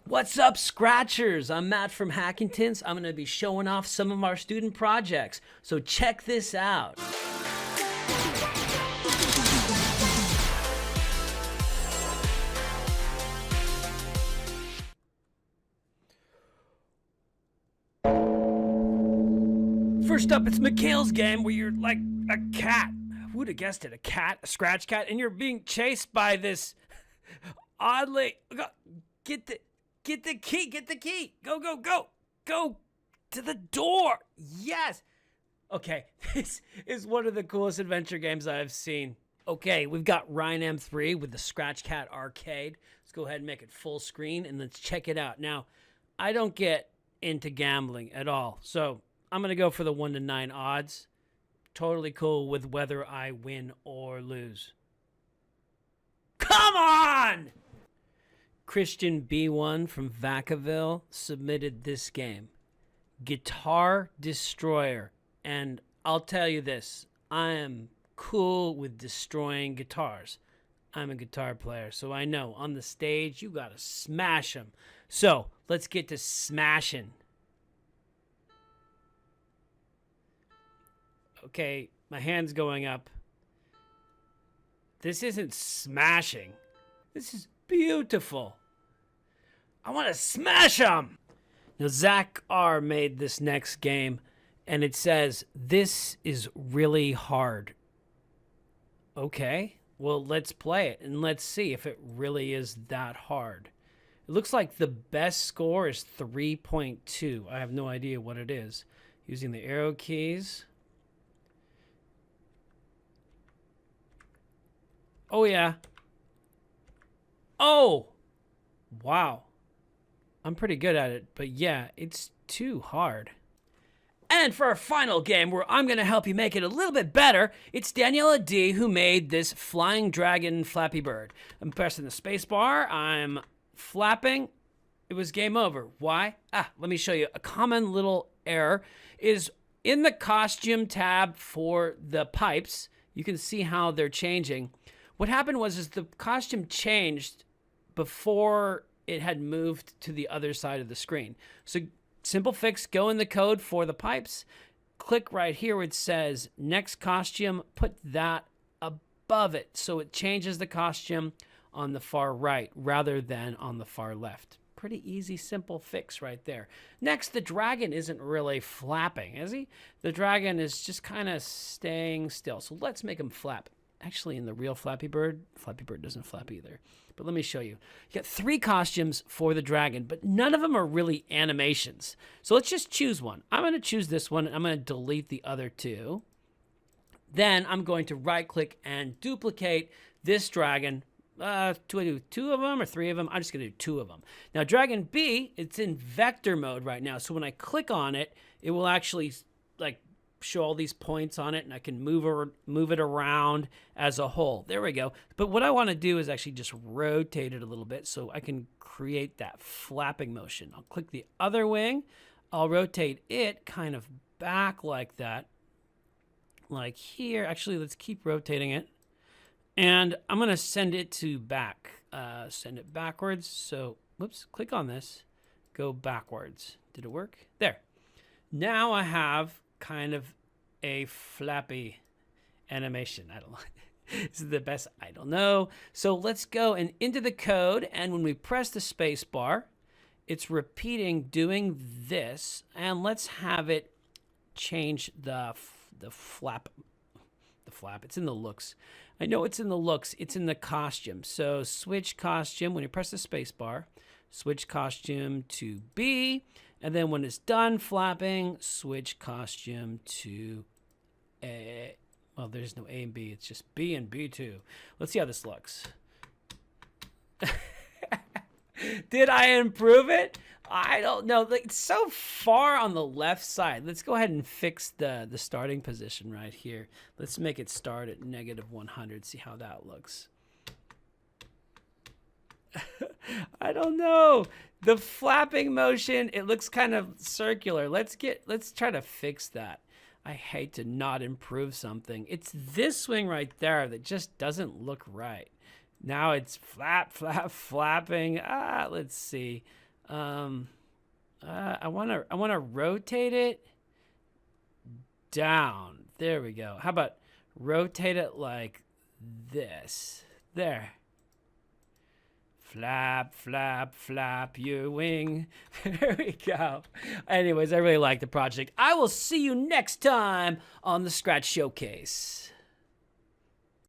What's up, Scratchers? I'm Matt from Hackingtons. I'm going to be showing off some of our student projects, so check this out. First up, it's Mikhail's game where you're like a cat. Who would have guessed it? A cat, a scratch cat, and you're being chased by this oddly... Get the key. Go to the door. Yes. Okay, this is one of the coolest adventure games I've seen. Okay, we've got Ryan M3 with the Scratch Cat Arcade. Let's go ahead and make it full screen and let's check it out. Now, I don't get into gambling at all, so I'm going to go for the 1 to 9 odds. Totally cool with whether I win or lose. Come on! Christian B1 from Vacaville submitted this game, Guitar Destroyer. And I'll tell you this, I am cool with destroying guitars. I'm a guitar player, so I know on the stage you gotta smash them. So let's get to smashing. Okay, my hand's going up. This isn't smashing. This is beautiful. I want to smash them. Now, Zach R. made this next game, and it says, this is really hard. Okay, well, let's play it, and let's see if it really is that hard. It looks like the best score is 3.2. I have no idea what it is. Using the arrow keys. Oh, yeah. Oh, wow. I'm pretty good at it, but yeah, it's too hard. And for our final game, where I'm going to help you make it a little bit better, it's Daniela D who made this Flying Dragon Flappy Bird. I'm pressing the space bar, I'm flapping, it was game over. Why? Let me show you. A common little error is in the costume tab for the pipes. You can see how they're changing. What happened was the costume changed before it had moved to the other side of the screen. So simple fix, go in the code for the pipes, click right here where it says next costume, put that above it so it changes the costume on the far right rather than on the far left. Pretty easy, simple fix right there. Next, the dragon isn't really flapping, is he? The dragon is just kind of staying still. So let's make him flap. Actually, in the real Flappy Bird doesn't flap either. But let me show you. You got 3 costumes for the dragon, but none of them are really animations. So let's just choose one. I'm going to choose this one, and I'm going to delete the other 2. Then I'm going to right-click and duplicate this dragon. Do I do 2 of them or 3 of them? I'm just going to do 2 of them. Now, Dragon B, it's in vector mode right now. So when I click on it, it will actually, like, show all these points on it, and I can move it around as a whole. There we go. But what I want to do is actually just rotate it a little bit so I can create that flapping motion. I'll click the other wing. I'll rotate it kind of back like that, like here. Actually, let's keep rotating it. And I'm going to send it to back. Send it backwards. So, whoops, click on this. Go backwards. Did it work? There. Now I have kind of a flappy animation. I don't know. Is it the best? I don't know. So let's go and into the code, and when we press the space bar, it's repeating doing this, and let's have it change the flap. The flap. It's in the looks. I know it's in the looks. It's in the costume. So switch costume. When you press the space bar, switch costume to B. And then when it's done flapping, switch costume to A. Well, there's no A and B. It's just B and B2. Let's see how this looks. Did I improve it? I don't know. It's so far on the left side. Let's go ahead and fix the starting position right here. Let's make it start at -100. See how that looks. I don't know. The flapping motion, it looks kind of circular. Let's try to fix that. I hate to not improve something. It's this swing right there that just doesn't look right. Now it's flapping. Let's see. I wanna rotate it down. There we go. How about rotate it like this? There. Flap, flap, flap your wing. There we go. Anyways, I really like the project. I will see you next time on the Scratch Showcase.